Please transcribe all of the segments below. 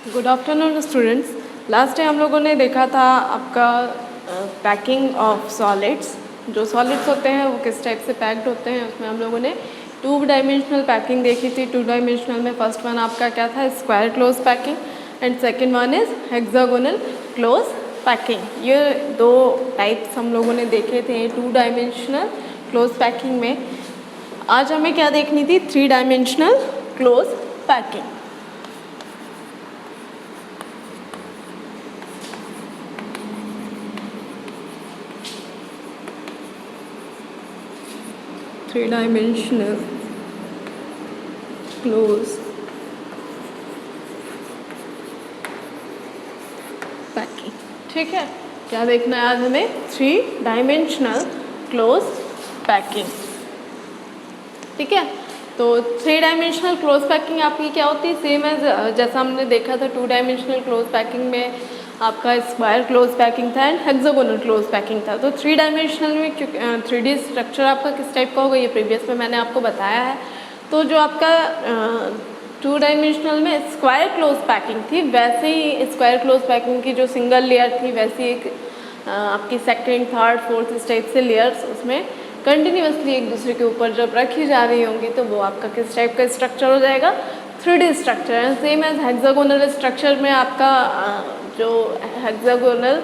Good afternoon students. Last time हम लोगों ने देखा था आपका पैकिंग ऑफ सॉलिड्स। जो सॉलिड्स होते हैं वो किस टाइप से पैक्ड होते हैं, उसमें हम लोगों ने 2 डायमेंशनल पैकिंग देखी थी। 2 डायमेंशनल में फर्स्ट वन आपका क्या था, square close packing, and second one is hexagonal close packing. ये 2 टाइप्स हम लोगों ने देखे थे 2 डायमेंशनल क्लोज पैकिंग में। आज हमें क्या देखनी थी, 3 dimensional close packing. 3 dimensional close packing. ठीक है, क्या देखना है आज हमें, 3 डायमेंशनल क्लोज पैकिंग। ठीक है, तो 3 डायमेंशनल क्लोज पैकिंग आपकी क्या होती है, सेम एज जैसा हमने देखा था 2 डायमेंशनल क्लोज पैकिंग में आपका स्क्वायर क्लोज पैकिंग था एंड हेक्सागोनल क्लोज पैकिंग था। तो 3 डायमेंशनल में 3D स्ट्रक्चर आपका किस टाइप का होगा, ये प्रीवियस में मैंने आपको बताया है। तो जो आपका 2 डायमेंशनल में स्क्वायर क्लोज पैकिंग थी, वैसे ही स्क्वायर क्लोज पैकिंग की जो सिंगल लेयर थी, वैसी एक आपकी सेकेंड, थर्ड, फोर्थ इस टाइप से लेयर्स उसमें कंटिन्यूसली एक दूसरे के ऊपर जब रखी जा रही होंगी तो वो आपका किस टाइप का स्ट्रक्चर हो जाएगा, 3D स्ट्रक्चर है। सेम एज हेक्सागोनल स्ट्रक्चर में आपका जो हेक्सागोनल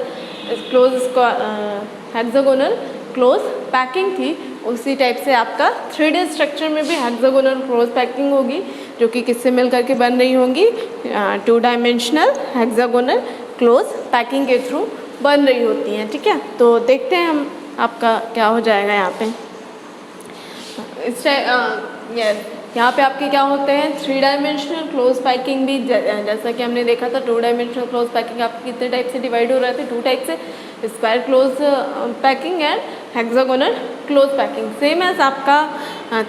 क्लोज पैकिंग थी, उसी टाइप से आपका 3D स्ट्रक्चर में भी हेक्सागोनल क्लोज पैकिंग होगी, जो कि किससे मिल करके बन रही होंगी, 2 डायमेंशनल हेक्सागोनल क्लोज पैकिंग के थ्रू बन रही होती हैं। ठीक है, तो देखते हैं हम आपका क्या हो जाएगा यहाँ पे। यहाँ पे आपके क्या होते हैं, 3 डायमेंशनल क्लोज पैकिंग भी जैसा कि हमने देखा था 2 डायमेंशनल क्लोज पैकिंग आपके कितने टाइप से डिवाइड हो रहे थे, 2 टाइप से, square close packing and hexagonal close packing. Same as आपका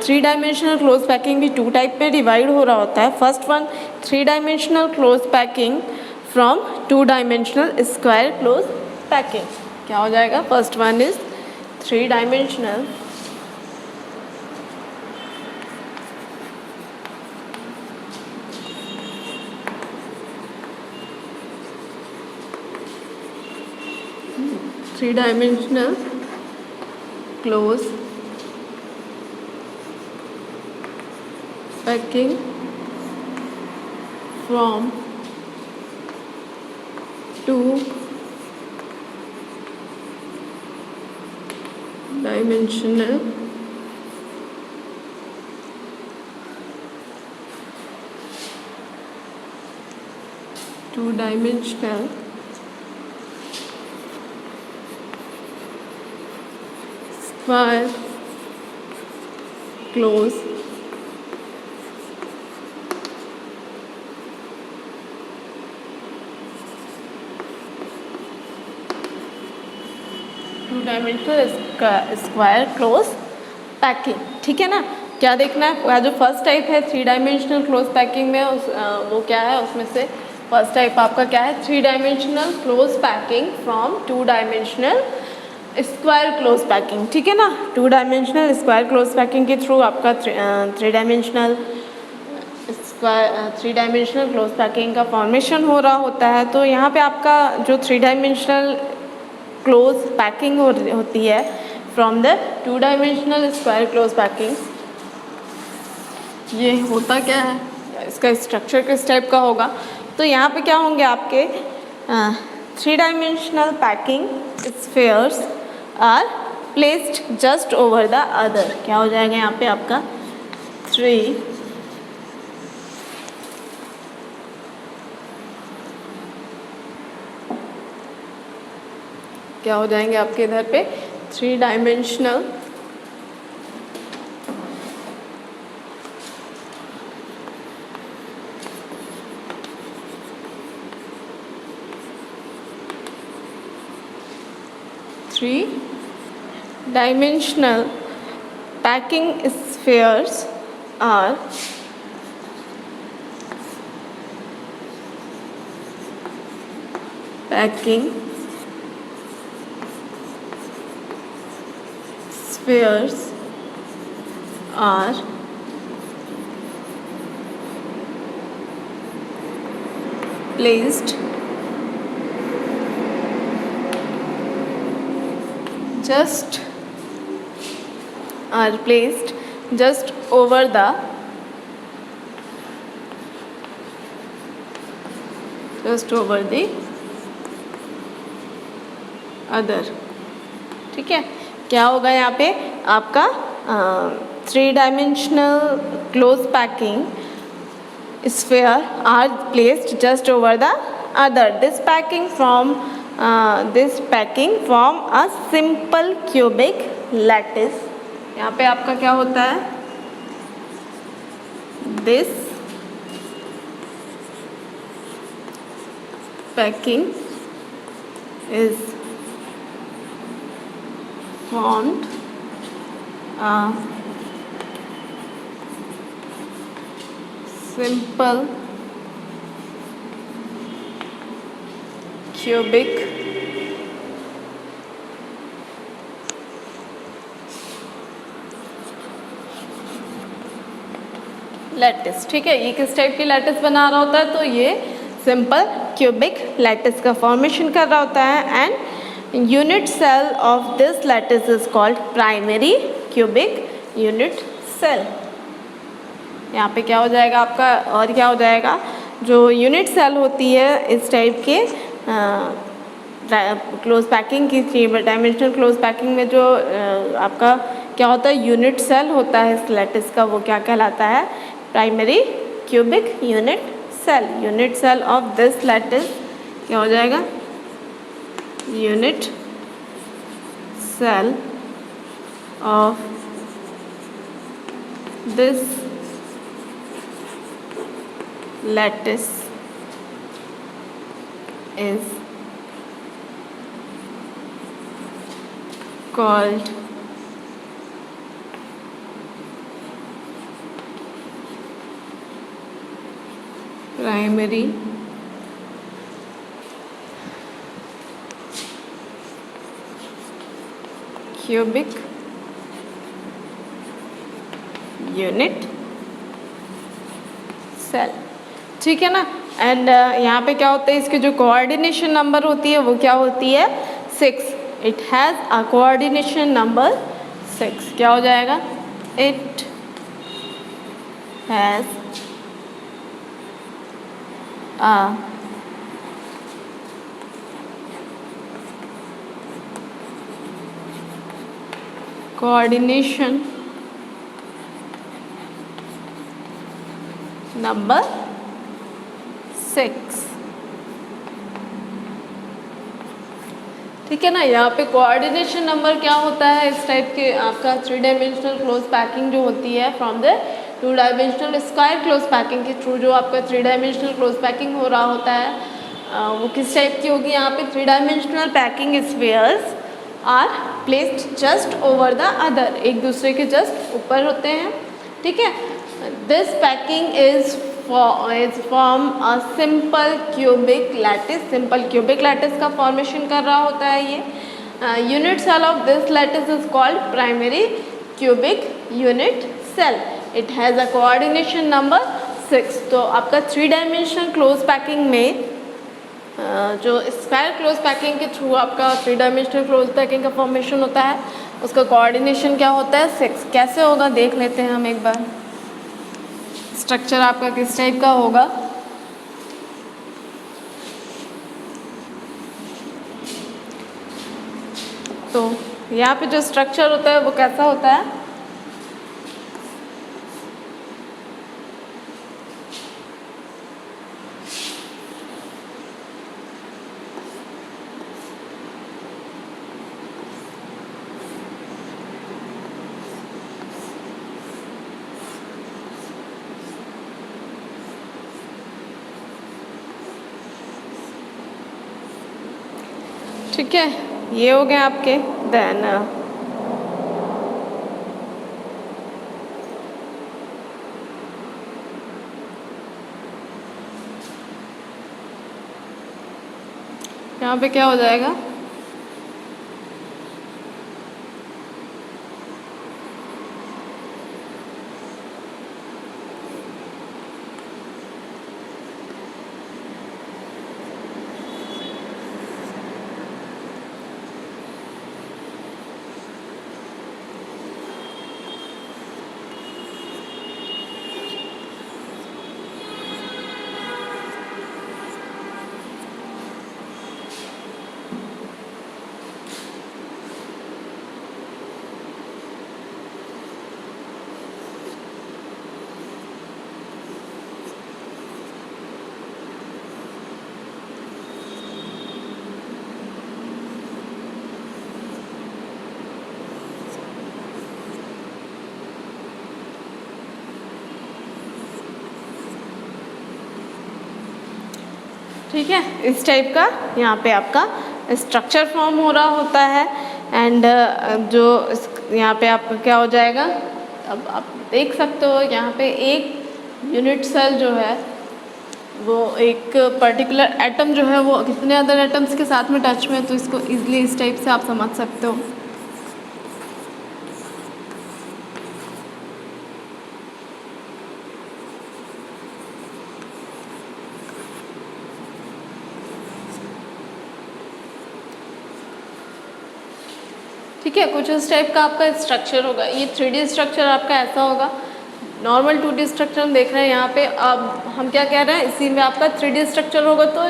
3 डायमेंशनल क्लोज पैकिंग भी 2 टाइप पे डिवाइड हो रहा होता है। First one 3 dimensional close packing from 2 dimensional square close packing. क्या हो जाएगा, first one is 3 dimensional close packing from 2 dimensional square close square close packing. ठीक है ना, क्या देखना है, जो फर्स्ट टाइप है 3 डायमेंशनल क्लोज पैकिंग में वो क्या है, उसमें से फर्स्ट टाइप आपका क्या है, 3 dimensional close packing from 2 dimensional square close packing. ठीक है ना, 2 डायमेंशनल स्क्वायर क्लोज पैकिंग के थ्रू आपका 3 डायमेंशनल क्लोज पैकिंग का फॉर्मेशन हो रहा होता है। तो यहाँ पे आपका जो 3 डायमेंशनल क्लोज पैकिंग होती है from the 2 dimensional square close packing, ये होता क्या है, इसका स्ट्रक्चर किस टाइप का होगा। तो यहाँ पे क्या होंगे आपके 3 dimensional packing spheres are placed just over the other. क्या हो जाएगा यहाँ पे आपका 3 क्या हो जाएंगे आपके इधर पे 3 dimensional packing spheres are packing spheres are placed just are placed just over the other. ठीक है, क्या होगा यहाँ पे आपका 3 dimensional close packing sphere are placed just over the other. This packing form a simple cubic lattice. यहाँ पे आपका क्या होता है, this packing is formed a simple cubic lattice. ठीक है, ये किस टाइप की लैटिस बना रहा होता है, तो ये सिंपल क्यूबिक लैटिस का फॉर्मेशन कर रहा होता है। And unit cell of this lattice is called primary cubic unit cell. यहाँ पे क्या हो जाएगा आपका, और क्या हो जाएगा, जो यूनिट सेल होती है इस टाइप के क्लोज पैकिंग की 3 डायमेंशनल क्लोज पैकिंग में जो आपका क्या होता है, यूनिट सेल होता है इस लैटिस का, वो क्या कहलाता है, primary cubic unit cell. Unit cell of this lattice क्या हो जाएगा, unit cell of this lattice is called primary cubic unit cell। ठीक है ना। एंड यहाँ पे क्या होता है, इसके जो कोऑर्डिनेशन नंबर होती है वो क्या होती है, 6। It has a coordination number 6। क्या हो जाएगा, it has a coordination number 6। ठीक है ना। यहाँ पे कोऑर्डिनेशन नंबर क्या होता है, इस टाइप के आपका 3 डायमेंशनल क्लोज पैकिंग जो होती है from the 2 dimensional square close packing के थ्रू जो आपका 3 डायमेंशनल क्लोज पैकिंग हो रहा होता है, वो किस टाइप की होगी, यहाँ पे 3 dimensional packing spheres are placed just over the other, एक दूसरे के जस्ट ऊपर होते हैं। ठीक है, this packing is form a simple cubic lattice. Simple cubic lattice का फॉर्मेशन कर रहा होता है ये। Unit cell of this lattice is called primary cubic unit cell. It has a coordination number 6। तो आपका 3 डायमेंशनल क्लोज पैकिंग में जो स्क्वायर क्लोज पैकिंग के थ्रू आपका 3 डायमेंशनल क्लोज पैकिंग का फॉर्मेशन होता है, उसका कोऑर्डिनेशन क्या होता है, 6। कैसे होगा देख लेते हैं हम एक बार। स्ट्रक्चर आपका किस टाइप का होगा, तो यहाँ पे जो स्ट्रक्चर होता है वो कैसा होता है, ठीक है, ये हो गए आपके। देन यहाँ पे क्या हो जाएगा, ठीक है, इस टाइप का यहाँ पे आपका स्ट्रक्चर फॉर्म हो रहा होता है। एंड जो यहाँ पे आपका क्या हो जाएगा, अब आप देख सकते हो यहाँ पे एक यूनिट सेल जो है वो एक पर्टिकुलर एटम जो है वो कितने अदर एटम्स के साथ में टच में है, तो इसको इजीली इस टाइप से आप समझ सकते हो। ठीक है, कुछ इस टाइप का आपका स्ट्रक्चर होगा। ये 3D स्ट्रक्चर आपका ऐसा होगा। नॉर्मल 2D स्ट्रक्चर हम देख रहे हैं यहाँ पे, अब हम क्या कह रहे हैं, इसी में आपका 3D स्ट्रक्चर होगा तो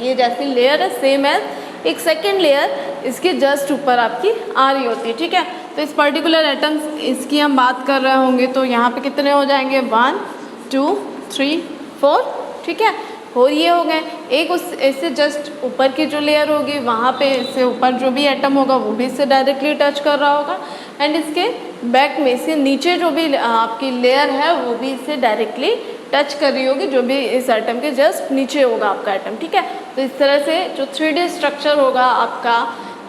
ये जैसी लेयर है सेम एज एक सेकेंड लेयर इसके जस्ट ऊपर आपकी आ रही होती है। ठीक है, तो इस पर्टिकुलर एटम्स इसकी हम बात कर रहे होंगे तो यहाँ पे कितने हो जाएंगे, 1 2 3 4। ठीक है, और ये हो गए। एक उस इससे जस्ट ऊपर की जो लेयर होगी वहाँ पे इससे ऊपर जो भी एटम होगा वो भी इससे डायरेक्टली टच कर रहा होगा। एंड इसके बैक में से नीचे जो भी आपकी लेयर है वो भी इससे डायरेक्टली टच कर रही होगी, जो भी इस एटम के जस्ट नीचे होगा आपका एटम। ठीक है, तो इस तरह से जो 3D स्ट्रक्चर होगा आपका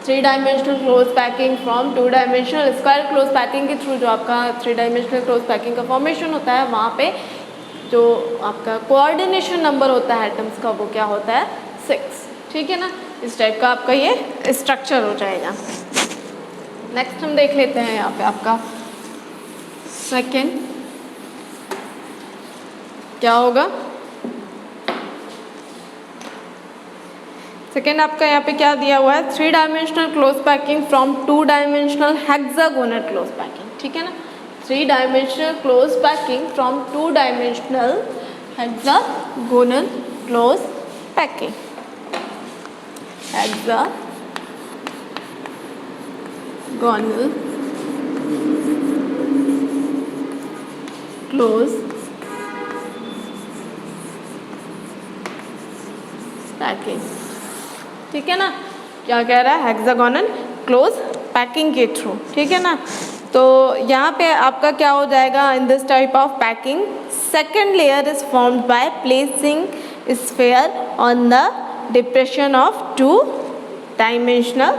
3 dimensional close packing from 2 dimensional square close packing के थ्रू जो आपका 3 डायमेंशनल क्लोज पैकिंग का फॉर्मेशन होता है, वहाँ पे जो आपका कोऑर्डिनेशन नंबर होता है एटम्स का वो क्या होता है, 6। ठीक है ना, इस टाइप का आपका ये स्ट्रक्चर हो जाएगा। नेक्स्ट हम देख लेते हैं यहाँ पे आपका सेकेंड क्या होगा। सेकेंड आपका यहाँ पे क्या दिया हुआ है, 3 dimensional close packing from 2 dimensional hexagonal close packing. ठीक है ना, 3 dimensional close packing from 2 dimensional hexagonal close packing. Hexagonal close packing. ठीक है ना, क्या कह रहा है, हेक्सागोनल क्लोज पैकिंग के थ्रू। ठीक है ना, तो यहाँ पे आपका क्या हो जाएगा, in this type of packing second layer is formed by placing sphere on the depression of 2 dimensional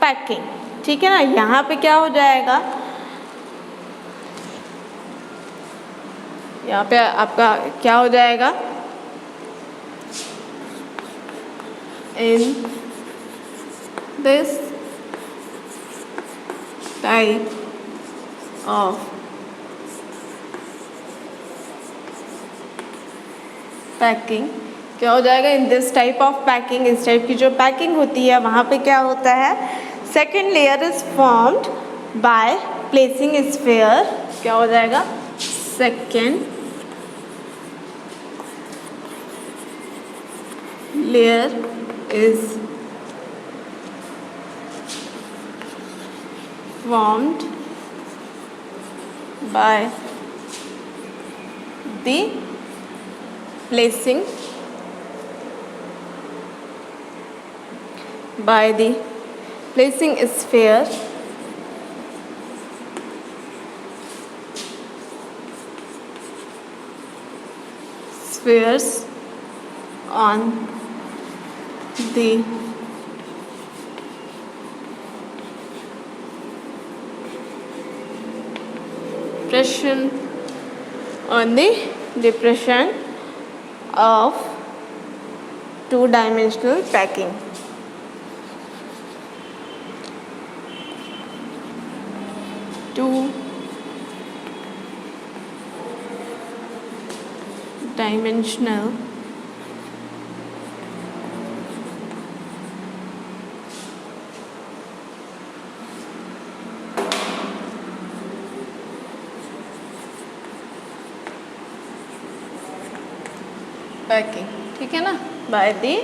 packing. ठीक है ना, यहाँ पे क्या हो जाएगा, यहाँ पे आपका क्या हो जाएगा, in this type of packing क्या हो जाएगा, in this type of packing, इस टाइप की जो पैकिंग होती है वहाँ पे क्या होता है, second layer is formed by placing sphere. क्या हो जाएगा, second layer is formed by the placing sphere spheres on the depression of 2 dimensional packing. Two-dimensional packing. ठीक है ना, बाय दी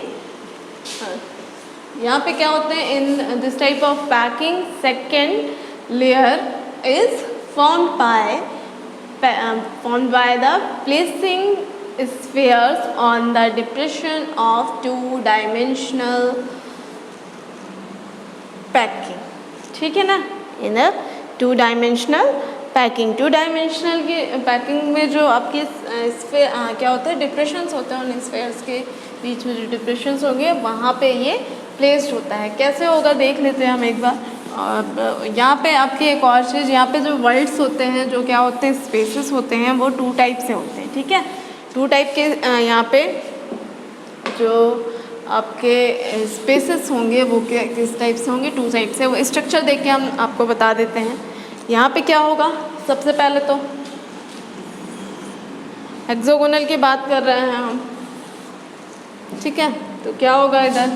यहाँ पे क्या होते हैं, in this type of packing second layer is formed by the placing spheres on the depression of 2 dimensional packing. ठीक है ना, इन अ 2 डायमेंशनल पैकिंग, टू डायमेंशनल की पैकिंग में जो आपके क्या होता है, डिप्रेशंस होते हैं, उन स्फेयर्स के बीच में जो डिप्रेशंस होंगे वहाँ पे ये प्लेस्ड होता है। कैसे होगा देख लेते हैं हम एक बार। और यहाँ पे आपकी एक और चीज़, यहाँ पे जो वर्ड्स होते हैं, जो क्या होते हैं, स्पेसेस होते हैं, वो 2 टाइप से होते हैं, ठीक है। 2 टाइप के यहाँ पे जो आपके स्पेसेस होंगे वो किस टाइप से होंगे, 2 टाइप से। वो स्ट्रक्चर देख के हम आपको बता देते हैं। यहाँ पे क्या होगा, सबसे पहले तो हेक्सागोनल की बात कर रहे हैं हम, ठीक है। तो क्या होगा इधर,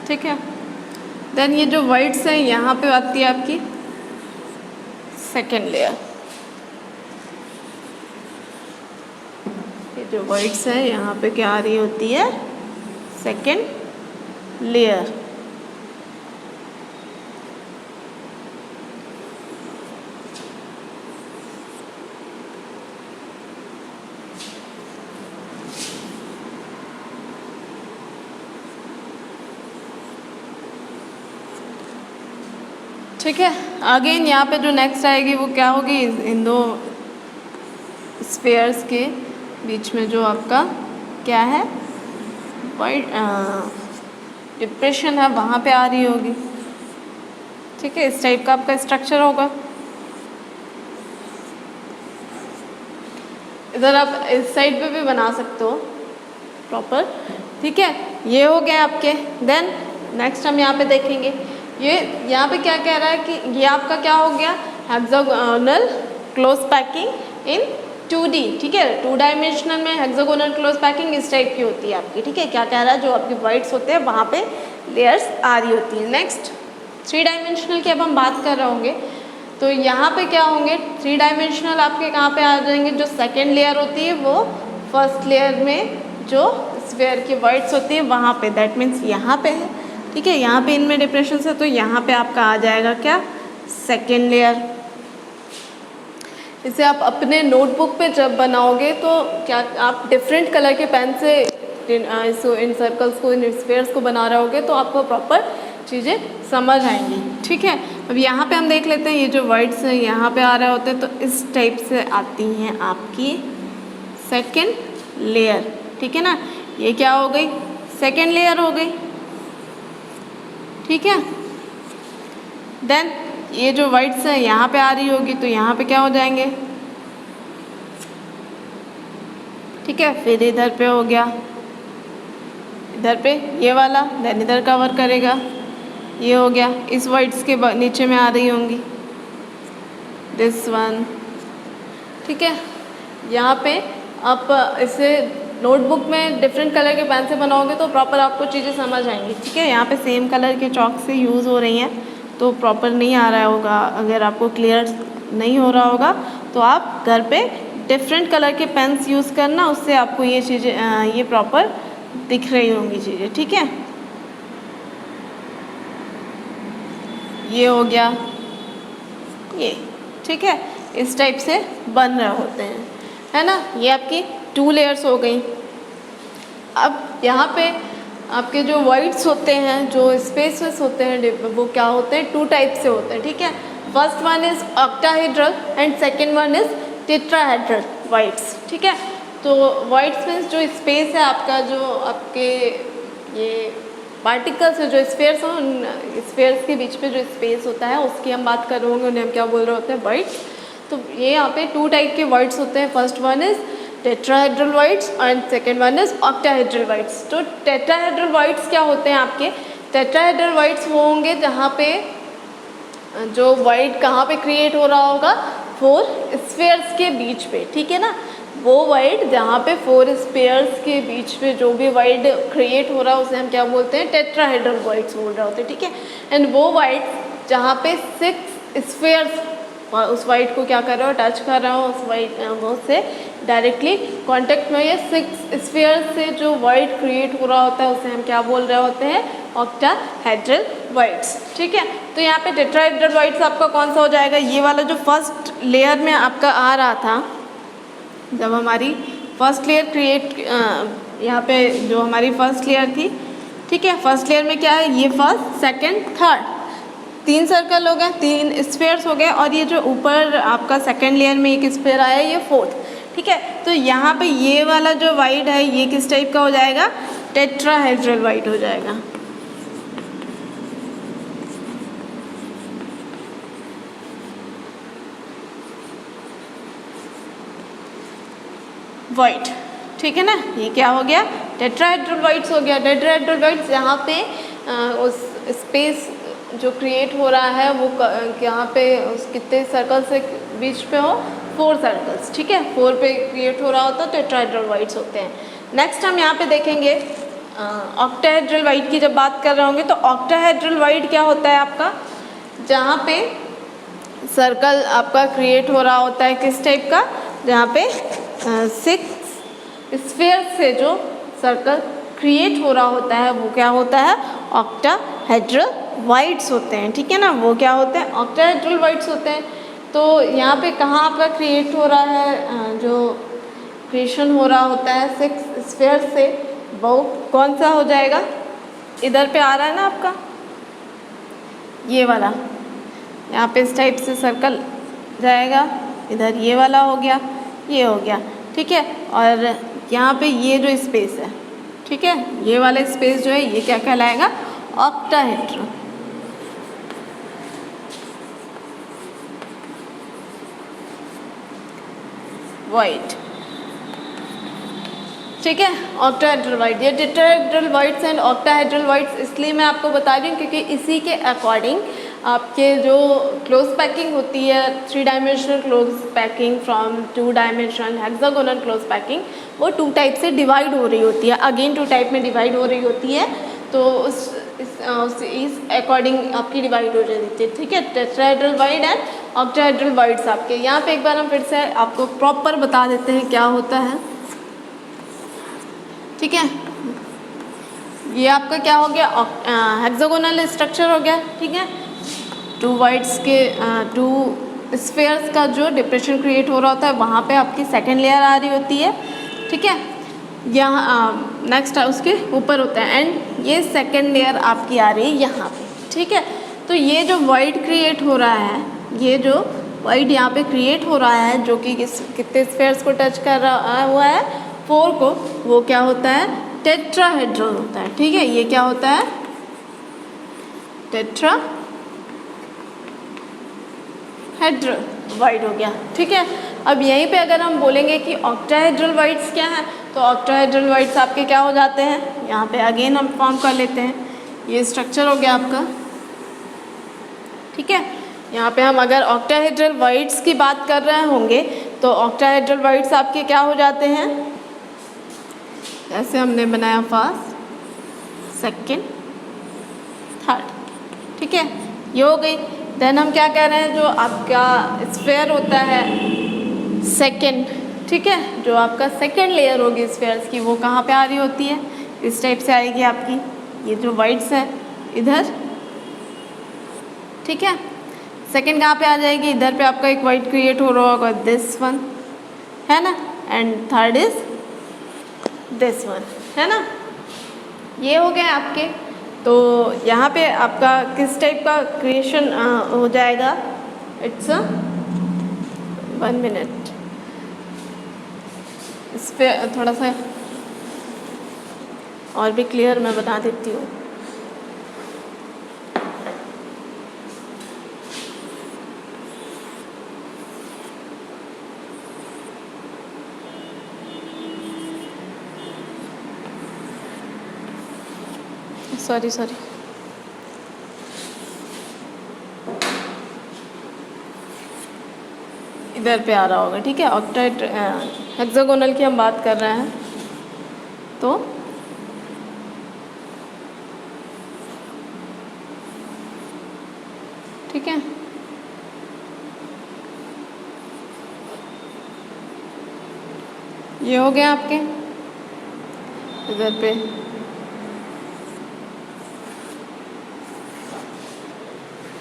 ठीक है। देन ये जो वर्ड्स हैं यहाँ पे आती है आपकी सेकेंड लेयर। ये जो वर्ड्स हैं यहाँ पे क्या आ रही होती है, सेकेंड लेयर। ठीक है। अगेन यहाँ पे जो नेक्स्ट आएगी वो क्या होगी, इन 2 स्फेयर्स के बीच में जो आपका क्या है, वाइट डिप्रेशन है, वहाँ पे आ रही होगी, ठीक है। इस टाइप का आपका स्ट्रक्चर होगा। इधर आप इस साइड पे भी बना सकते हो प्रॉपर, ठीक है। ये हो गए आपके। देन नेक्स्ट हम यहाँ पे देखेंगे, ये यहाँ पे क्या कह रहा है कि ये आपका क्या हो गया, हेक्सागोनल क्लोज पैकिंग इन 2D, ठीक है। 2 डायमेंशनल में हेक्सागोनल क्लोज पैकिंग इस टाइप की होती है आपकी, ठीक है। क्या कह रहा है, जो आपके वर्ड्स होते हैं वहाँ पे लेयर्स आ रही होती है। नेक्स्ट 3 डायमेंशनल की अब हम बात कर रहे होंगे, तो यहाँ पे क्या होंगे, 3 डायमेंशनल आपके कहाँ पे आ जाएंगे, जो सेकेंड लेयर होती है वो फर्स्ट लेयर में जो स्फेयर की वर्ड्स होती है वहाँ पे, दैट मीन्स यहाँ पे है, ठीक है। यहाँ पे इनमें डिप्रेशन है, तो यहाँ पे आपका आ जाएगा क्या, सेकेंड लेयर। इसे आप अपने नोटबुक पे जब बनाओगे तो क्या आप डिफरेंट कलर के पेन से इन सर्कल्स को, इन स्फेयर्स को बना रहे होगे तो आपको प्रॉपर चीज़ें समझ आएंगी, ठीक है। अब यहाँ पे हम देख लेते हैं, ये जो वर्ड्स हैं यहाँ पे आ रहे होते हैं, तो इस टाइप से आती हैं आपकी सेकेंड लेयर, ठीक है ना। ये क्या हो गई, सेकेंड लेयर हो गई, ठीक है। देन ये जो वर्ड्स हैं यहाँ पे आ रही होगी, तो यहाँ पे क्या हो जाएंगे, ठीक है। फिर इधर पे हो गया, इधर पे ये वाला, देन इधर कवर करेगा, ये हो गया। इस वर्ड्स के नीचे में आ रही होंगी दिस वन, ठीक है। यहाँ पे आप इसे नोटबुक में डिफरेंट कलर के पेन से बनाओगे तो प्रॉपर आपको चीज़ें समझ आएंगी, ठीक है। यहाँ पे सेम कलर के चॉक से यूज़ हो रही हैं तो प्रॉपर नहीं आ रहा होगा। अगर आपको क्लियर नहीं हो रहा होगा तो आप घर पे डिफरेंट कलर के पेन्स यूज़ करना, उससे आपको ये चीज़ें ये प्रॉपर दिख रही होंगी चीज़ें, ठीक है। ये हो गया ये, ठीक है। इस टाइप से बन रहे होते हैं, है ना। ये आपकी 2 लेयर्स हो गई। अब यहाँ पे आपके जो वर्ड्स होते हैं, जो स्पेसेस होते हैं, वो क्या होते हैं, 2 टाइप से होते हैं, ठीक है। First one is octahedral and second one is tetrahedral words, ठीक है। तो वर्ड्स मीन्स जो स्पेस है आपका, जो आपके ये पार्टिकल्स है, जो स्फेयर्स हैं, उन स्फेयर्स के बीच में जो स्पेस होता है उसकी हम बात कर रहे होंगे, उन्हें हम क्या बोल रहे होते हैं, वर्ड्स। तो ये यहाँ पे 2 टाइप के वर्ड्स होते हैं। First one is tetrahedral words and second one is octahedral words. तो टेट्राहेड्रल वर्ड्स क्या होते हैं आपके, टेट्राहेड्रल वर्ड्स वो होंगे जहाँ पे जो वर्ड कहाँ पे क्रिएट हो रहा होगा, 4 स्फेयर्स के बीच पे, ठीक है ना। वो वर्ड जहाँ पे 4 स्फेयर्स के बीच पे जो भी वर्ड क्रिएट हो रहा है उसे हम क्या बोलते हैं, टेट्राहेड्रल वर्ड्स बोल रहे होते हैं, ठीक है। एंड वो वर्ड जहाँ पे 6 स्फेयर्स उस वर्ड को क्या कर रहे हो, टच कर रहे हो, उस वर्ड वो से डायरेक्टली कांटेक्ट में ये 6 स्फीयर से जो वॉइड क्रिएट हो रहा होता है उसे हम क्या बोल रहे होते हैं, ऑक्टाहेड्रल वॉइड्स। ठीक है, तो यहाँ पे टेट्राहेड्रल वॉइड्स आपका कौन सा हो जाएगा, ये वाला जो फर्स्ट लेयर में आपका आ रहा था, जब हमारी फर्स्ट लेयर क्रिएट, यहाँ पे जो हमारी फर्स्ट लेयर थी, ठीक है, फर्स्ट लेयर में क्या है, ये फर्स्ट, सेकंड, थर्ड, 3 सर्कल हो गए, 3 स्फीयर्स हो गए, और ये जो ऊपर आपका सेकंड लेयर में एक स्फीयर आया ये फोर्थ। ठीक है, तो यहाँ पे ये वाला जो वाइड है ये किस टाइप का हो जाएगा, टेट्राहेड्रल वाइड हो जाएगा। वाइट, ठीक है ना, ये क्या हो गया, टेट्राहेड्रल वाइड्स हो गया। टेट्राहेड्रल वाइड्स यहाँ पे उस स्पेस जो क्रिएट हो रहा है वो यहाँ पे उस कितने सर्कल से बीच पे हो, 4 सर्कल्स। ठीक है, 4 पे क्रिएट हो रहा होता है तो टेट्राहेड्रल वाइड्स होते हैं। नेक्स्ट हम यहाँ पे देखेंगे ऑक्टाहेड्रल वाइड की जब बात कर रहे होंगे तो ऑक्टाहेड्रल वाइड क्या होता है आपका, जहाँ पे सर्कल आपका क्रिएट हो रहा होता है किस टाइप का, जहाँ पे 6 स्फीयर से जो सर्कल क्रिएट हो रहा होता है वो क्या होता है, ऑक्टाहेड्रल वाइड्स होते हैं। ठीक है ना, वो क्या होते हैं, ऑक्टाहेड्रल वाइड्स होते हैं। तो यहाँ पे कहाँ आपका क्रिएट हो रहा है, जो क्रिएशन हो रहा होता है 6 स्फीयर से, वो कौन सा हो जाएगा, इधर पे आ रहा है ना आपका ये वाला, यहाँ पे इस टाइप से सर्कल जाएगा, इधर ये वाला हो गया, ये हो गया। ठीक है, और यहाँ पे ये जो स्पेस है, ठीक है, ये वाला स्पेस जो है ये क्या कहलाएगा, ऑक्टाहेड्रल। वाइड, ठीक है, ऑक्टाहेड्रल वाइड। ये tetrahedral wides and octahedral wides इसलिए मैं आपको बता रही हूँ क्योंकि इसी के अकॉर्डिंग आपके जो क्लोज पैकिंग होती है, 3 dimensional close packing from 2 dimensional hexagonal close packing, वो 2 टाइप से डिवाइड हो रही होती है, अगेन 2 टाइप में डिवाइड हो रही होती है। तो इस अकॉर्डिंग आपकी डिवाइड हो जाती है। ठीक है, tetrahedral void and octahedral wides आपके। यहाँ पे एक बार हम फिर से आपको प्रॉपर बता देते हैं क्या होता है। ठीक है, ये आपका क्या हो गया, हेक्सागोनल स्ट्रक्चर हो गया। ठीक है, 2 वाइड्स के 2 स्फीयर्स का जो डिप्रेशन क्रिएट हो रहा होता है वहाँ पे आपकी सेकेंड लेयर आ रही होती है। ठीक है, यहाँ नेक्स्ट उसके ऊपर होता है एंड ये सेकेंड लेयर आपकी आ रही है यहाँ पे। ठीक है, तो ये जो वाइड क्रिएट हो रहा है, ये जो वाइड यहाँ पे क्रिएट हो रहा है जो कि कितने स्फीयर्स को टच कर रहा हुआ है, 4 को, वो क्या होता है, टेट्राहेड्रल होता है। ठीक है, ये क्या होता है, टेट्राहेड्रल वाइड हो गया। ठीक है, अब यहीं पे अगर हम बोलेंगे कि ऑक्टाहेड्रल वाइड्स क्या है, तो ऑक्टाहेड्रल वाइड्स आपके क्या हो जाते हैं, यहाँ पे अगेन हम फॉर्म कर लेते हैं, ये स्ट्रक्चर हो गया आपका। ठीक है, यहाँ पे हम अगर ऑक्टाहेड्रल वाइड्स की बात कर रहे होंगे तो ऑक्टाहेड्रल वाइड्स आपके क्या हो जाते हैं, ऐसे हमने बनाया फर्स्ट, सेकंड, थर्ड। ठीक है, ये हो गई। देन हम क्या कह रहे हैं, जो आपका स्फीयर होता है सेकंड, ठीक है, जो आपका सेकंड लेयर होगी स्फीयर्स की, वो कहाँ पे आ रही होती है, इस टाइप से आएगी आपकी, ये जो वाइड्स है इधर। ठीक है, सेकंड कहाँ पे आ जाएगी, इधर पे आपका एक वाइड क्रिएट हो रहा होगा, दिस वन है ना, and third is this one, है ना, ये हो गए आपके। तो यहाँ पे आपका किस टाइप का क्रिएशन हो जाएगा, इट्स 1 मिनट, इस पर थोड़ा सा और भी क्लियर मैं बता देती हूँ। सॉरी इधर पे आ रहा होगा। ठीक है, ऑक्टाइड हेक्सागोनल की हम बात कर रहे हैं तो ठीक है, ये हो गया आपके इधर पे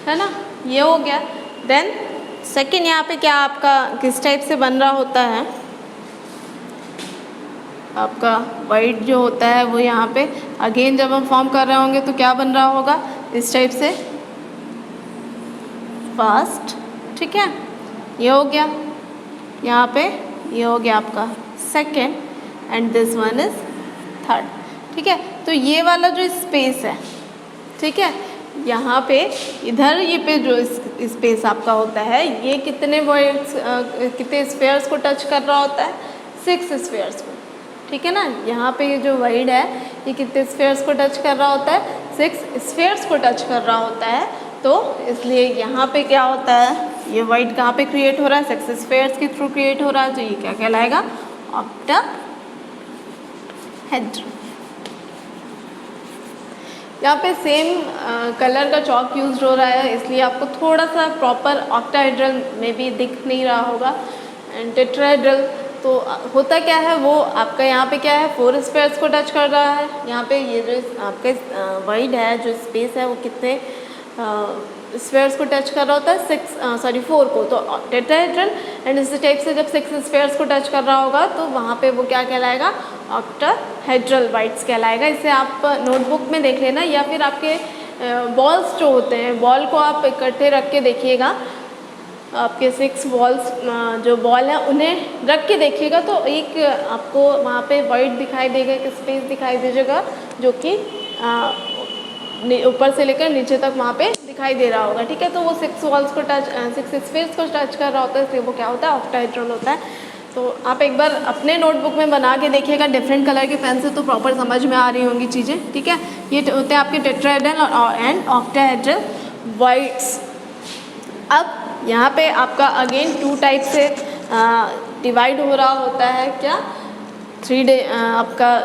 है ना, ये हो गया। देन सेकेंड यहाँ पे क्या आपका किस टाइप से बन रहा होता है, आपका वाइट जो होता है वो यहाँ पे अगेन जब हम फॉर्म कर रहे होंगे तो क्या बन रहा होगा इस टाइप से फास्ट, ठीक है। ये हो गया यहाँ पे, ये हो गया आपका second and this one is third, ठीक है। तो ये वाला जो स्पेस है, ठीक है, यहाँ पे इधर ये पे जो स्पेस आपका होता है ये कितने वर्ड्स कितने स्फेयर्स को टच कर रहा होता है, 6 स्फेयर्स को, ठीक है ना। यहाँ पे ये जो वाइड है ये कितने स्फेयर्स को टच कर रहा होता है, 6 स्फेयर्स को टच कर रहा होता है। तो इसलिए यहाँ पे क्या होता है, ये वाइड कहाँ पे क्रिएट हो रहा है, 6 स्फेयर्स के थ्रू क्रिएट हो रहा है, तो ये क्या कहलाएगा, ऑक्टाहेड्रन। यहाँ पे सेम कलर का चॉक यूज हो रहा है, इसलिए आपको थोड़ा सा प्रॉपर ऑक्टाहेड्रल में भी दिख नहीं रहा होगा। एंड टेट्राहेड्रल तो होता क्या है, वो आपका यहाँ पे क्या है 4 स्फेयर्स को टच कर रहा है। यहाँ पे ये जो आपके वाइड है जो स्पेस है वो कितने स्फेयर्स को टच कर रहा होता है, 4 को, तो टेट्राहेड्रल। एंड इसी टाइप से जब 6 स्फेयर्स को टच कर रहा होगा तो वहाँ पे वो क्या कहलाएगा, ऑक्टाहेड्रल वाइड्स कहलाएगा। इसे आप नोटबुक में देख लेना या फिर आपके बॉल्स जो होते हैं, बॉल को आप इकट्ठे रख के देखिएगा, आपके 6 बॉल्स जो बॉल हैं उन्हें रख के देखिएगा तो एक आपको वहाँ पे वाइड दिखाई देगा, एक स्पेस दिखाई देगा जो कि ऊपर से लेकर नीचे तक वहाँ पे दिखाई दे रहा होगा, ठीक है। तो वो 6 वॉल्स को टच 6 स्फेयर्स को टच कर रहा होता है, इसलिए वो क्या होता है, ऑक्टाहेड्रल होता है। तो आप एक बार अपने नोटबुक में बना के देखिएगा डिफरेंट कलर के पेन से, तो प्रॉपर समझ में आ रही होंगी चीज़ें, ठीक है। ये होते हैं आपके टेट्राहेड्रल एंड ऑक्टाहेड्रल वाइड्स। अब यहाँ पे आपका अगेन 2 टाइप से डिवाइड हो रहा होता है, क्या, आपका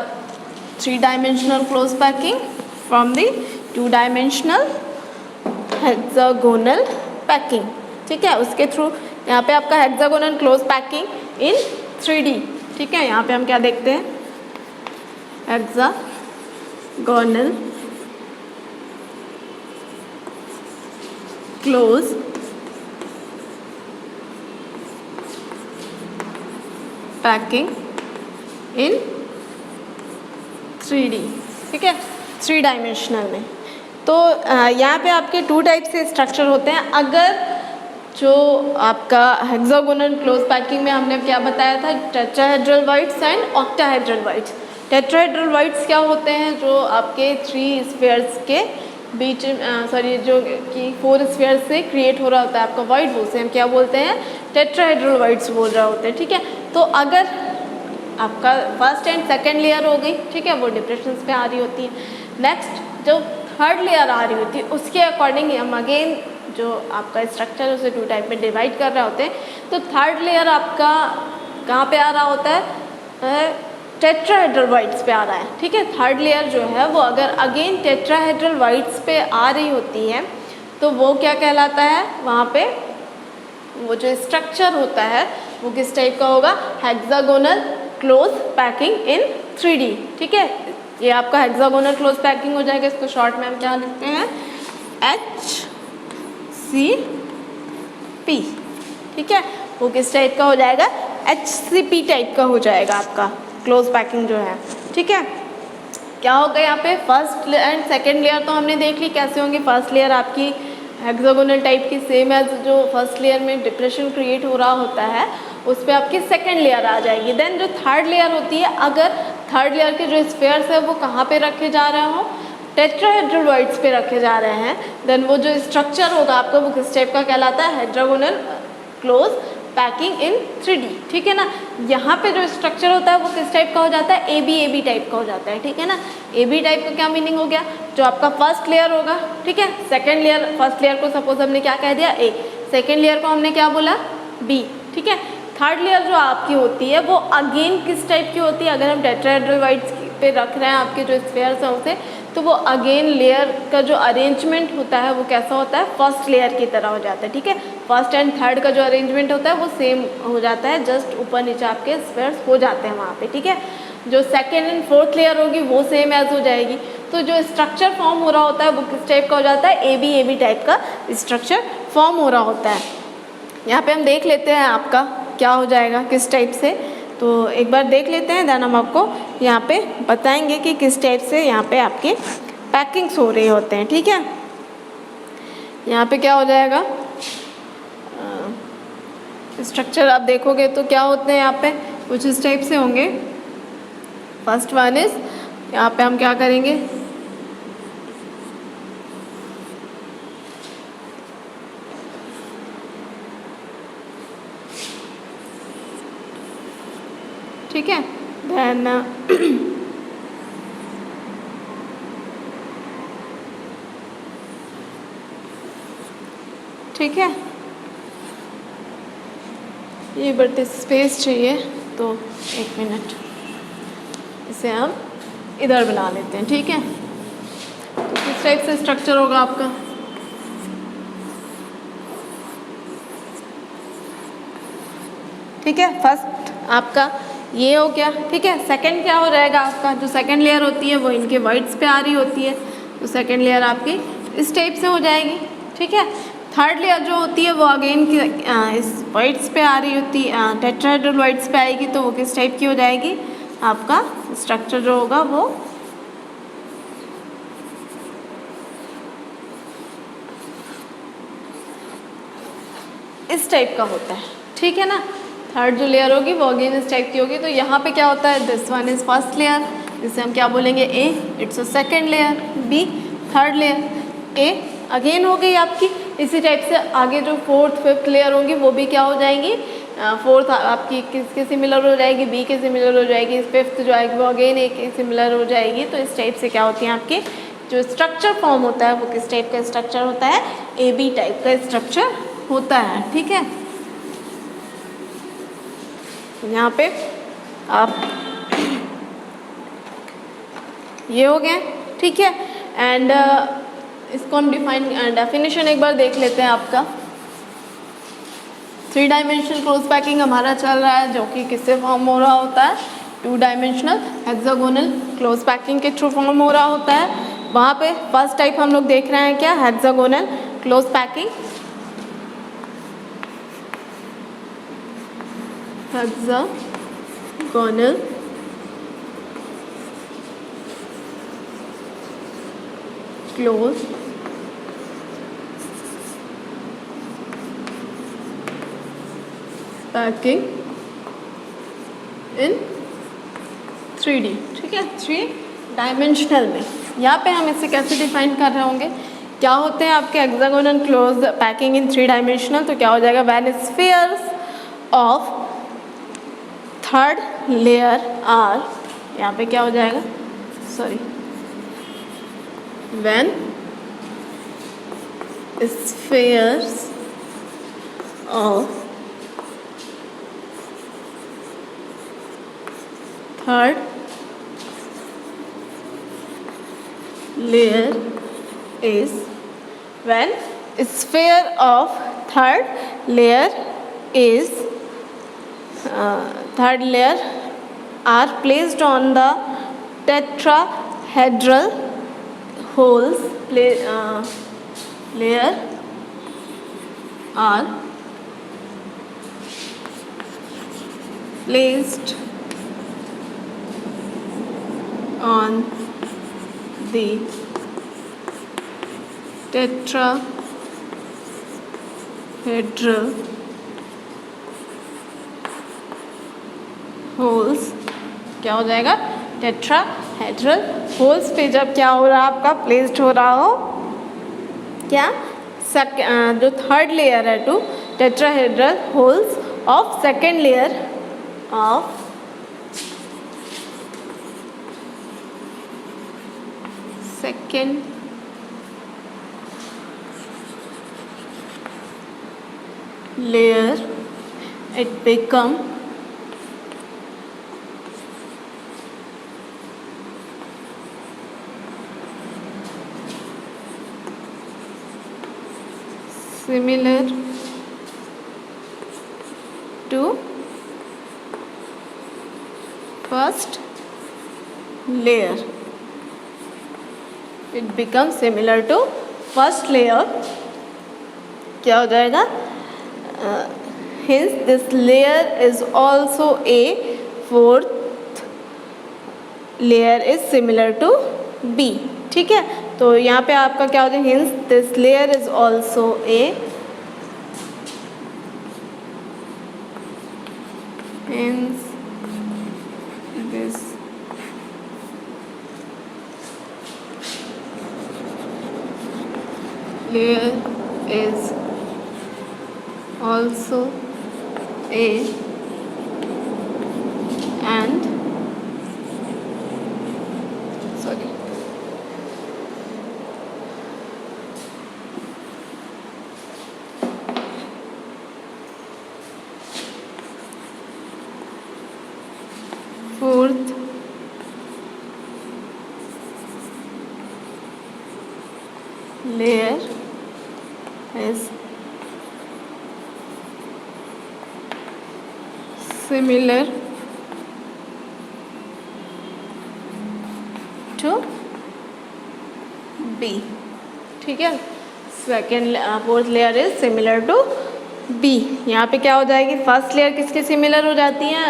3 dimensional close packing from the 2 dimensional hexagonal packing, ठीक है। उसके थ्रू यहाँ पे आपका हेक्सागोनल क्लोज पैकिंग इन 3D, ठीक है। यहाँ पे हम क्या देखते हैं, हेक्सागोनल क्लोज पैकिंग इन 3D, ठीक है, 3 डायमेंशनल में। तो यहाँ पे आपके 2 टाइप से स्ट्रक्चर होते हैं। अगर जो आपका हेक्सागोनल क्लोज पैकिंग में हमने क्या बताया था, tetrahedral wides and octahedral wides. Tetrahedral wides क्या होते हैं, जो आपके 3 स्फेयर्स के बीच जो कि 4 स्फेयर्स से क्रिएट हो रहा होता है आपका वाइड, वो से हम क्या बोलते हैं, टेट्राहेड्रल वाइड्स बोल रहे होते हैं, ठीक है। तो अगर आपका फर्स्ट एंड सेकेंड लेयर हो गई, ठीक है, वो डिप्रेशंस पे आ रही होती है। नेक्स्ट जो थर्ड लेयर आ रही होती है उसके अकॉर्डिंग हम अगेन जो आपका स्ट्रक्चर है उसे 2 टाइप में डिवाइड कर रहे होते हैं। तो थर्ड लेयर आपका कहाँ पे आ रहा होता है, टेट्राहेड्रल वाइड्स पे आ रहा है, ठीक है। थर्ड लेयर जो है वो अगर अगेन टेट्राहेड्रल वाइड्स पे आ रही होती है तो वो क्या कहलाता है, वहाँ पे वो जो स्ट्रक्चर होता है वो किस टाइप का होगा, हेक्सागोनल क्लोज पैकिंग इन 3D, ठीक है। ये आपका हेक्सागोनल क्लोज पैकिंग हो जाएगा। इसको शॉर्ट में हम क्या लिखते हैं, HCP, ठीक है। वो किस टाइप का हो जाएगा, HCP टाइप का हो जाएगा आपका क्लोज पैकिंग जो है, ठीक है। क्या होगा यहाँ पे, फर्स्ट एंड सेकेंड लेयर तो हमने देख ली कैसे होंगे। फर्स्ट लेयर आपकी हेक्सागोनल टाइप की सेम एज जो फर्स्ट लेयर में डिप्रेशन क्रिएट हो रहा होता है उस पर आपकी सेकेंड लेयर आ जाएगी। देन जो थर्ड लेयर होती है, अगर थर्ड लेयर के जो स्फेयर्स है वो कहाँ पे रखे जा रहे हो, टेट्राहेड्रल वाइड्स पे रखे जा रहे हैं, देन वो जो स्ट्रक्चर होगा आपका वो किस टाइप का कहलाता है, हेक्सागोनल क्लोज पैकिंग इन 3D, ठीक है ना। यहाँ पे जो स्ट्रक्चर होता है वो किस टाइप का हो जाता है, AB टाइप का हो जाता है, ठीक है ना। AB टाइप का क्या मीनिंग हो गया, जो आपका फर्स्ट लेयर होगा, ठीक है, सेकेंड लेयर, फर्स्ट लेयर को सपोज हमने क्या कह दिया A, सेकेंड लेयर को हमने क्या बोला B, ठीक है। थर्ड लेयर जो आपकी होती है वो अगेन किस टाइप की होती है, अगर हम टेट्राहेड्रल वाइड्स पे रख रहे हैं आपके जो स्फेयर्स हैं उसे, तो वो अगेन लेयर का जो अरेंजमेंट होता है वो कैसा होता है, फर्स्ट लेयर की तरह हो जाता है, ठीक है। फर्स्ट एंड थर्ड का जो अरेंजमेंट होता है वो सेम हो जाता है, जस्ट ऊपर नीचे आपके स्फीयर्स हो जाते हैं वहाँ पे, ठीक है। जो सेकेंड एंड फोर्थ लेयर होगी वो सेम एज हो जाएगी। तो जो स्ट्रक्चर फॉर्म हो रहा होता है वो किस टाइप का हो जाता है, ए बी टाइप का स्ट्रक्चर फॉर्म हो रहा होता है। यहाँ पे हम देख लेते हैं आपका क्या हो जाएगा किस टाइप से, तो एक बार देख लेते हैं, देन हम आपको यहाँ पे बताएंगे कि किस टाइप से यहाँ पे आपके पैकिंग्स हो रहे होते हैं, ठीक है। यहाँ पे क्या हो जाएगा, स्ट्रक्चर आप देखोगे तो क्या होते हैं यहाँ पे कुछ इस टाइप से होंगे। फर्स्ट वन इज, यहाँ पे हम क्या करेंगे, ठीक है। देन ठीक है, ये बट स्पेस चाहिए तो एक मिनट, इसे हम इधर बना लेते हैं, ठीक है। तो किस टाइप से स्ट्रक्चर होगा आपका, ठीक है। फर्स्ट आपका ये हो गया, ठीक है। सेकंड क्या हो जाएगा आपका, जो सेकंड लेयर होती है वो इनके वाइड्स पे आ रही होती है, तो सेकंड लेयर आपकी इस टाइप से हो जाएगी, ठीक है। थर्ड लेयर जो होती है वो अगेन की इस वाइड्स पे आ रही होती है, टेट्राहेड्रल वाइड्स पे आएगी, तो वो किस टाइप की हो जाएगी, आपका स्ट्रक्चर जो होगा वो इस टाइप का होता है, ठीक है ना। थर्ड जो लेयर होगी वो अगेन इस टाइप की होगी। तो यहाँ पे क्या होता है, this one is first layer, जिसे हम क्या बोलेंगे, A, it's a second layer, B third layer, A again हो गई आपकी। इसी टाइप से आगे जो फोर्थ फिफ्थ लेयर होंगी वो भी क्या हो जाएंगी, फोर्थ आपकी किसके सिमिलर हो जाएगी, बी के सिमिलर हो जाएगी, फिफ्थ जो आएगी वो अगेन ए के सिमिलर हो जाएगी। तो इस टाइप से क्या होती है आपके जो स्ट्रक्चर फॉर्म होता है वो किस टाइप का स्ट्रक्चर होता है, ए बी टाइप का स्ट्रक्चर होता है, ठीक है। यहाँ पे आप ये हो गए, ठीक है। एंड इसको हम डेफिनेशन एक बार देख लेते हैं आपका। 3 डायमेंशनल क्लोज पैकिंग हमारा चल रहा है, जो कि किससे फॉर्म हो रहा होता है, 2 डायमेंशनल हेक्सागोनल क्लोज पैकिंग के थ्रू फॉर्म हो रहा होता है। वहाँ पे फर्स्ट टाइप हम लोग देख रहे हैं क्या, hexagonal close packing, hexagonal close packing इन 3D, ठीक है, 3 डायमेंशनल में। यहाँ पे हम इसे कैसे डिफाइन कर रहे होंगे, क्या होते हैं आपके hexagonal close packing in 3 dimensional, तो क्या हो जाएगा, when spheres of third layer are, यहाँ पे क्या हो जाएगा, sorry, when spheres of third layer is, when sphere of third layer is third layer are placed on the tetrahedral holes, layer are placed on the tetrahedral holes, क्या हो जाएगा, tetrahedral holes पे जब क्या हो रहा है आपका, प्लेस्ड हो रहा हो क्या, जो थर्ड लेयर है to tetrahedral holes of second layer of second layer, it become similar to first layer. It becomes similar to first layer. क्या हो जाएगा? Hence this layer is also a fourth layer is similar to B. ठीक है, तो यहाँ पे आपका क्या हो जाएगा? Hence this layer is also a hence this layer is also a and sorry fourth layer is similar to B. ठीक है, second fourth layer is similar to B. यहाँ पे क्या हो जाएगी? फर्स्ट लेयर किसके सिमिलर हो जाती है?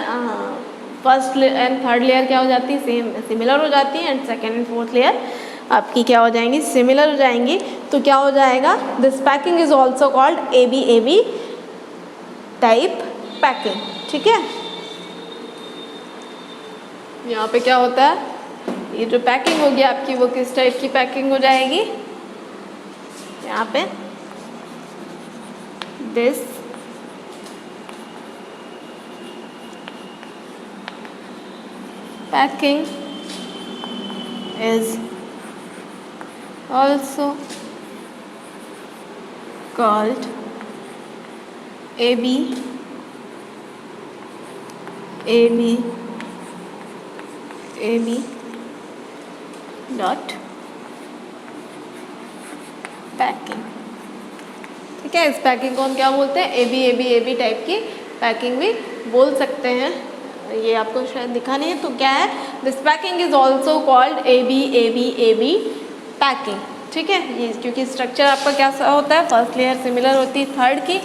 फर्स्ट एंड थर्ड लेयर क्या हो जाती है? सेम सिमिलर हो जाती है, and second and fourth layer आपकी क्या हो जाएंगी? सिमिलर हो जाएंगी. तो क्या हो जाएगा? This packing is also called AB type packing. ठीक है, यहाँ पे क्या होता है? ये जो पैकिंग होगी आपकी वो किस टाइप की पैकिंग हो जाएगी? यहाँ पे this packing is also called AB dot packing. ठीक है, इस पैकिंग को हम क्या बोलते हैं? AB टाइप की पैकिंग भी बोल सकते हैं. ये आपको शायद दिखा नहीं है, तो क्या है? This packing is also called AB packing. ठीक है, ये क्योंकि स्ट्रक्चर आपका क्या होता है? फर्स्ट लेयर सिमिलर होती है थर्ड की,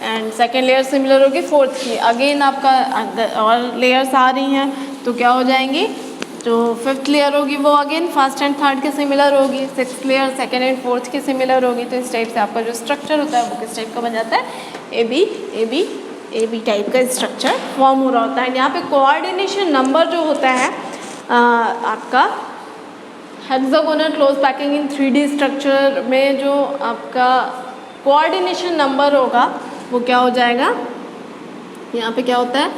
एंड सेकेंड लेयर सिमिलर होगी फोर्थ की. अगेन आपका और लेयर्स आ रही हैं, तो क्या हो जाएंगी? जो फिफ्थ लेयर होगी वो अगेन फर्स्ट एंड थर्ड के सिमिलर होगी. Sixth layer second and fourth की सिमिलर होगी. तो इस टाइप से आपका जो स्ट्रक्चर होता है वो किस टाइप का बन जाता है? AB टाइप का स्ट्रक्चर फॉर्म हो रहा होता है. यहाँ पे कोऑर्डिनेशन नंबर जो होता है आपका हेक्सागोनल क्लोज पैकिंग इन 3D स्ट्रक्चर में जो आपका कोऑर्डिनेशन नंबर होगा वो क्या हो जाएगा? यहाँ पे क्या होता है?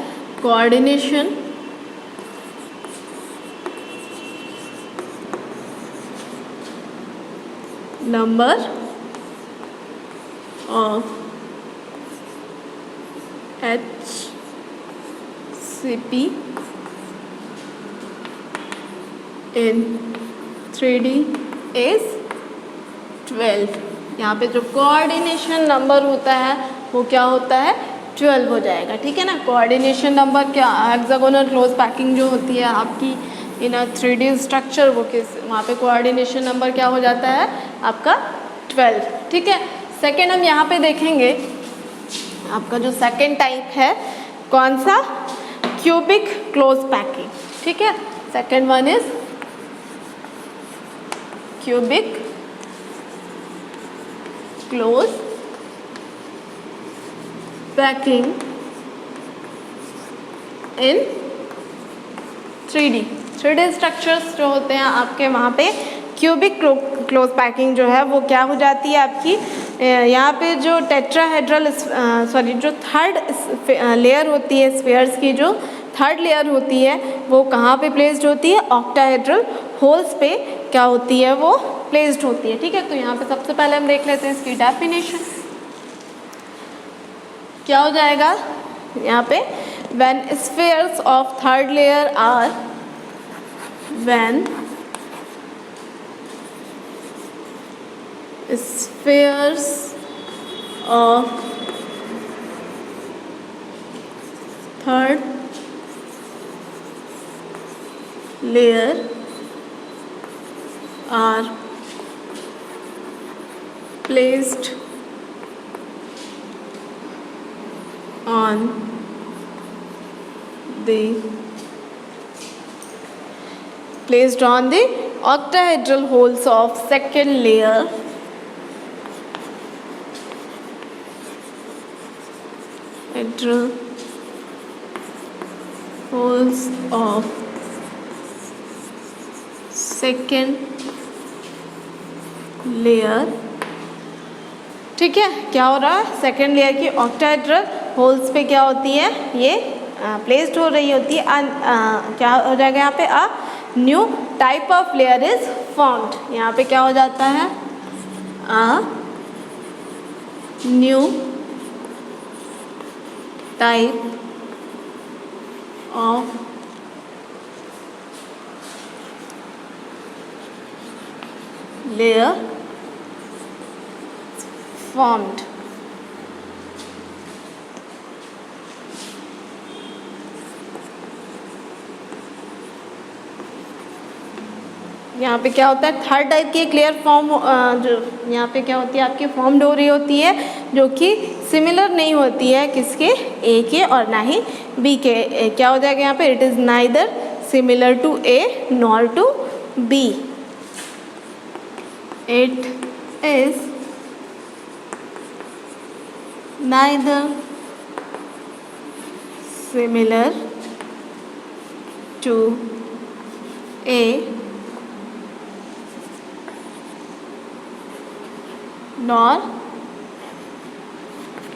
Coordination number of HCP in 3D is 12. यहाँ पे जो कोऑर्डिनेशन नंबर होता है वो क्या होता है? 12 हो जाएगा. ठीक है ना, कोऑर्डिनेशन नंबर क्या? हेक्सागोनल क्लोज पैकिंग जो होती है आपकी इन अ 3D स्ट्रक्चर, वो किस वहाँ पे कोऑर्डिनेशन नंबर क्या हो जाता है? आपका 12. ठीक है, सेकेंड हम यहाँ पे देखेंगे आपका जो सेकेंड टाइप है कौन सा? Cubic close packing. ठीक है, second one is cubic close packing in 3D structures जो होते हैं आपके, वहाँ पे क्यूबिक क्लोज पैकिंग जो है वो क्या हो जाती है आपकी? यहाँ पे जो टेट्राहेड्रल जो थर्ड लेयर होती है स्फीयर्स की, जो थर्ड लेयर होती है वो कहाँ पे प्लेस्ड होती है? ऑक्टाहेड्रल होल्स पे क्या होती है? वो प्लेस्ड होती है. ठीक है, तो यहाँ पे सबसे पहले हम देख लेते हैं इसकी डेफिनेशन. क्या हो जाएगा यहाँ पे? when spheres of third layer are spheres of third layer are placed on the octahedral holes of second layer holes of second layer। ठीक है, क्या हो रहा है, सेकेंड लेयर की ऑक्टाहेड्रल होल्स पे क्या होती है, ये प्लेस्ड हो रही होती है। क्या हो जाएगा यहाँ पे, अ new type of layer is formed. यहाँ पे क्या हो जाता है, a new type of layer formed। यहाँ पे क्या होता है, थर्ड टाइप की एक लेयर फॉर्म जो यहाँ पे क्या होती है आपकी फॉर्म्ड हो रही होती है, जो कि सिमिलर नहीं होती है किसके, ए के और ना ही बी के। क्या हो जाएगा यहाँ पे, it is neither similar to A nor to B. It is neither similar to A nor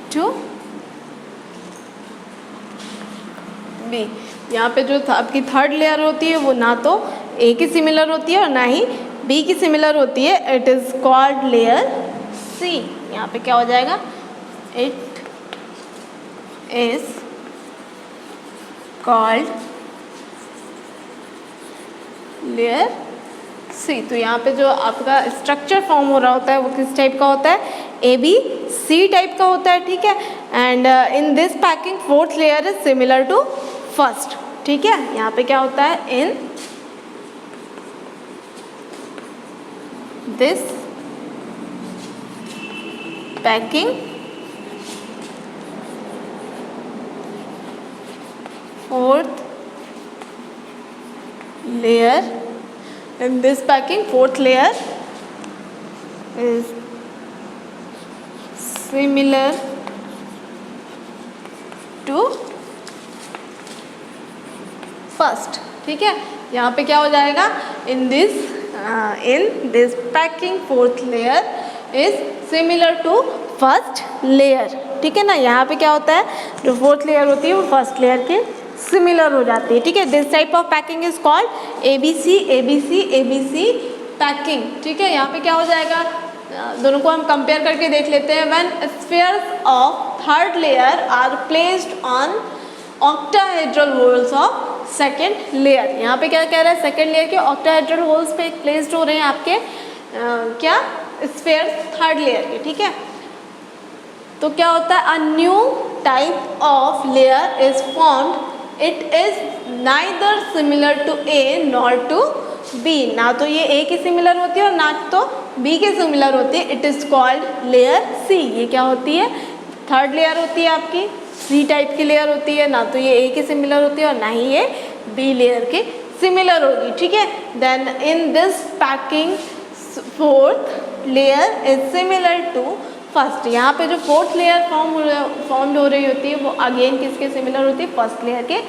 to B। यहाँ पे जो आपकी थर्ड लेयर होती है वो ना तो A की सिमिलर होती है और ना ही B की सिमिलर होती है। It is called layer C। यहाँ पे क्या हो जाएगा, it is called layer C। तो यहाँ पे जो आपका स्ट्रक्चर फॉर्म हो रहा होता है वो किस टाइप का होता है, ABC टाइप का होता है। ठीक है, and in this packing fourth layer is similar to first. ठीक है, यहाँ पे क्या होता है, in this packing fourth layer, in this packing fourth layer is similar to first। ठीक है, यहाँ पे क्या हो जाएगा, in this packing fourth layer is similar to first layer। ठीक है ना, यहाँ पे क्या होता है, जो फोर्थ लेयर होती है वो फर्स्ट लेयर के सिमिलर हो जाती है। ठीक है, this type of packing is called ABC ABC ABC packing. ठीक है, यहाँ पे क्या हो जाएगा, दोनों को हम कंपेयर करके देख लेते हैं। When spheres of third layer are placed on octahedral holes of second layer. यहाँ पे क्या कह रहा है, सेकेंड लेयर के ऑक्टाहेड्रल होल्स पे प्लेस्ड हो रहे हैं आपके क्या स्फीयर्स थर्ड लेयर के। ठीक है, तो क्या होता है, a new type of layer is formed. It is neither similar to A nor to B. ना तो ये ए की सिमिलर होती है और ना तो बी के सिमिलर होती है। इट इज कॉल्ड लेयर सी। ये क्या होती है, थर्ड लेयर होती है आपकी, सी टाइप की लेयर होती है। ना तो ये ए के सिमिलर होती है और ना ही ये बी लेयर के सिमिलर होगी। ठीक है, then in this packing fourth layer is similar to first. यहाँ पे जो फोर्थ लेयर फॉर्म्ड हो रही होती है वो अगेन किसके सिमिलर होती है, फर्स्ट लेयर के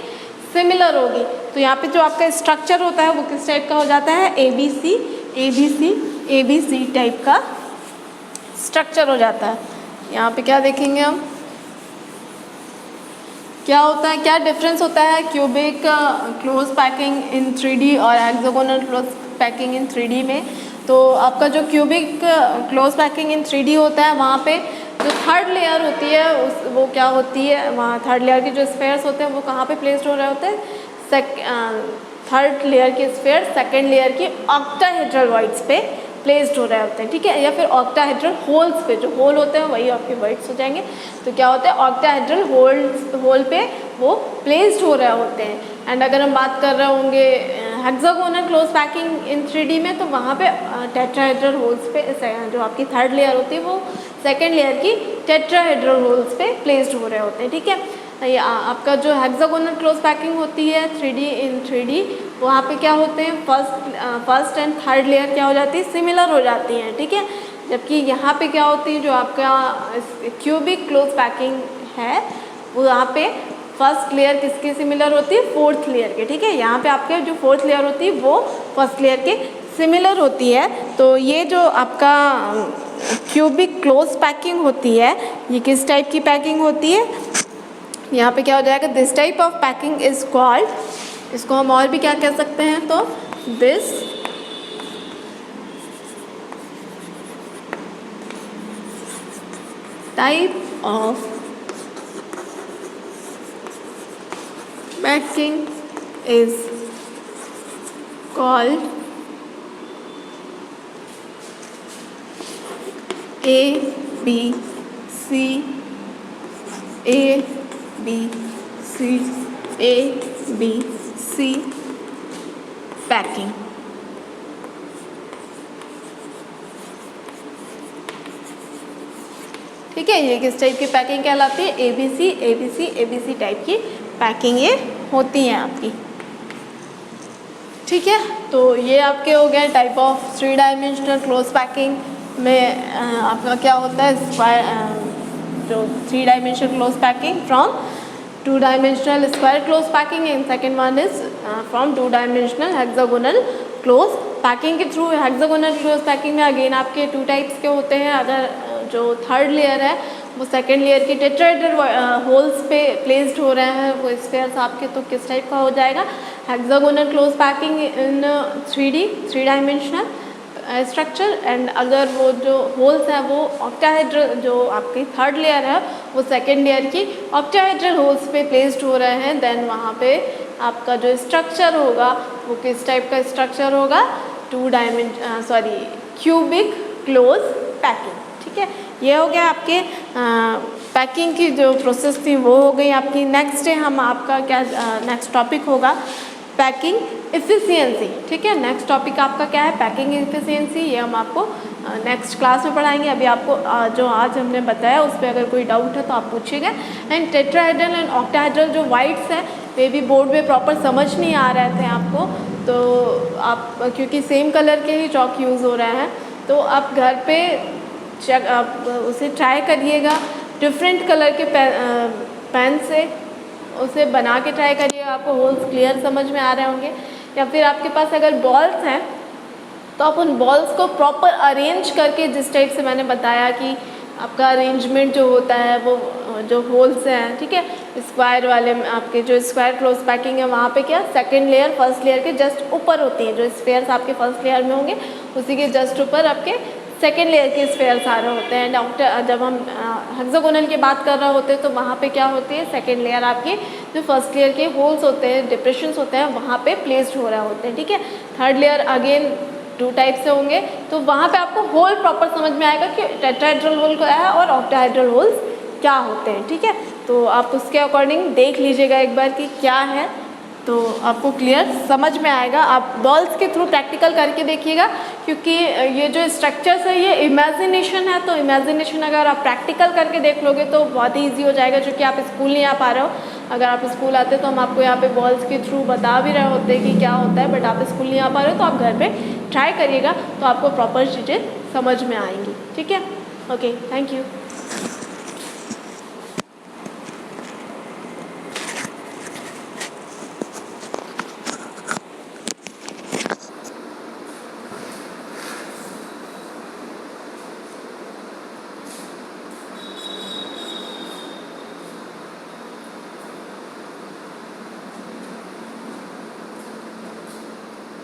सिमिलर होगी। तो यहाँ पे जो आपका स्ट्रक्चर होता है वो किस टाइप का हो जाता है, ABC ABC ABC टाइप का स्ट्रक्चर हो जाता है। यहाँ पे क्या देखेंगे हम, क्या होता है, क्या डिफरेंस होता है क्यूबिक क्लोज पैकिंग इन 3D और हेक्सागोनल क्लोज पैकिंग इन 3D में। तो आपका जो क्यूबिक क्लोज पैकिंग इन 3D होता है वहाँ पे जो थर्ड लेयर होती है वो क्या होती है, वहाँ थर्ड लेयर के जो स्फेयर्स होते हैं वो कहाँ पे प्लेस्ड हो रहे होते हैं, थर्ड लेयर के स्फेयर सेकेंड लेयर की ऑक्टाहेड्रल वॉइड्स पे प्लेस्ड हो रहे होते हैं, ठीक है, या फिर ऑक्टाहेड्रल होल्स पे, जो होल होते हैं वही आपके वर्ड्स हो जाएंगे। तो क्या होता है, ऑक्टाहेड्रल होल पे वो प्लेस्ड हो रहे होते हैं। एंड अगर हम बात कर रहे होंगे हेक्सागोनल क्लोज पैकिंग इन 3D में, तो वहाँ पे टेट्राहेड्रल होल्स पे जो आपकी थर्ड लेयर होती है वो सेकेंड लेयर की टेट्राहेड्रल होल्स पे प्लेस्ड हो रहे होते हैं, ठीक है। ये आपका जो हेक्सागोनल क्लोज पैकिंग होती है 3D इन 3D, वहाँ पे क्या होते हैं, फर्स्ट एंड थर्ड लेयर क्या हो जाती है, सिमिलर हो जाती हैं, ठीक है। जबकि यहाँ पे क्या होती है, जो आपका क्यूबिक क्लोज पैकिंग है वो यहाँ पे फर्स्ट लेयर किसके सिमिलर होती है, फोर्थ लेयर के, ठीक है। यहाँ पे आपके जो फोर्थ लेयर होती है वो फर्स्ट लेयर के सिमिलर होती है। तो ये जो आपका क्यूबिक क्लोज पैकिंग होती है, ये किस टाइप की पैकिंग होती है, यहाँ पे क्या हो जाएगा, this type of packing is called, इसको हम और भी क्या कह सकते हैं, तो this type of packing is called ABC packing. ठीक है, ये किस टाइप की पैकिंग कहलाती है, ABC टाइप की पैकिंग ये होती है आपकी, ठीक है। तो ये आपके हो गए type of 3 dimensional close packing में आपका क्या होता है, जो 3 dimensional close packing from 2 dimensional square close packing, and second one is from 2 dimensional hexagonal close packing के थ्रू। हेक्सागोनल क्लोज पैकिंग में अगेन आपके 2 टाइप्स के होते हैं। अगर जो थर्ड लेयर है वो सेकेंड लेयर की टेट्राहेड्रल होल्स पे प्लेस्ड हो रहे हैं वो स्फीयर्स आपके, तो किस टाइप का हो जाएगा, hexagonal close packing in 3 dimensional structure. And अगर वो जो होल्स हैं वो ऑक्टाहेड्रल, जो आपकी थर्ड लेयर है वो सेकेंड लेयर की ऑक्टाहेड्रल होल्स पे प्लेस्ड हो रहे हैं, देन वहाँ पे आपका जो स्ट्रक्चर होगा वो किस टाइप का स्ट्रक्चर होगा, क्यूबिक क्लोज पैकिंग, ठीक है। ये हो गया आपके पैकिंग की जो प्रोसेस थी वो हो गई आपकी। नेक्स्ट है हम आपका क्या नेक्स्ट टॉपिक होगा पैकिंग एफिशिएंसी, ठीक है। नेक्स्ट टॉपिक आपका क्या है, पैकिंग एफिशिएंसी, ये हम आपको नेक्स्ट क्लास में पढ़ाएंगे। अभी आपको जो आज हमने बताया उस पर अगर कोई डाउट है तो आप पूछिएगा। एंड टेट्राहेड्रल एंड ऑक्टाहेड्रल जो वाइट्स हैं वे भी बोर्ड में प्रॉपर समझ नहीं आ रहे थे आपको, तो आप क्योंकि सेम कलर के ही चॉक यूज़ हो रहे हैं, तो आप घर पे आप उसे ट्राई करिएगा, डिफरेंट कलर के पेन से उसे बना के ट्राई करिएगा, आपको होल्स क्लियर समझ में आ रहे होंगे। या फिर आपके पास अगर बॉल्स हैं तो आप उन बॉल्स को प्रॉपर अरेंज करके, जिस टाइप से मैंने बताया कि आपका अरेंजमेंट जो होता है वो जो होल्स हैं, ठीक है, स्क्वायर वाले में आपके जो स्क्वायर क्लोज पैकिंग है वहाँ पे क्या सेकंड लेयर फर्स्ट लेयर के जस्ट ऊपर होती है, जो स्फीयर्स आपके फर्स्ट लेयर में होंगे उसी के जस्ट ऊपर आपके सेकेंड लेयर के स्फीयर्स आ रहे होते हैं। एंड जब हम हेक्सागोनल की बात कर रहे होते हैं तो वहाँ पे क्या होती है, सेकेंड लेयर आपके जो फर्स्ट लेयर के होल्स होते हैं, डिप्रेशंस होते हैं, वहाँ पे प्लेस्ड हो रहे होते हैं, ठीक है। थर्ड लेयर अगेन 2 टाइप से होंगे, तो वहाँ पे आपको होल प्रॉपर समझ में आएगा कि टेट्राहेड्रल होल क्या है और ऑक्टाहेड्रल होल्स क्या होते हैं, ठीक है। तो आप उसके अकॉर्डिंग देख लीजिएगा एक बार कि क्या है, तो आपको क्लियर समझ में आएगा। आप बॉल्स के थ्रू प्रैक्टिकल करके देखिएगा, क्योंकि ये जो स्ट्रक्चर्स है ये इमेजिनेशन है, तो इमेजिनेशन अगर आप प्रैक्टिकल करके देख लोगे तो बहुत ही ईजी हो जाएगा, क्योंकि आप स्कूल नहीं आ पा रहे हो। अगर आप स्कूल आते तो हम आपको यहाँ पे बॉल्स के थ्रू बता भी रहे होते कि क्या होता है, बट आप स्कूल नहीं आ पा रहे हो तो आप घर पे ट्राई करिएगा, तो आपको प्रॉपर चीज़ें समझ में आएंगी, ठीक है। Okay, thank you.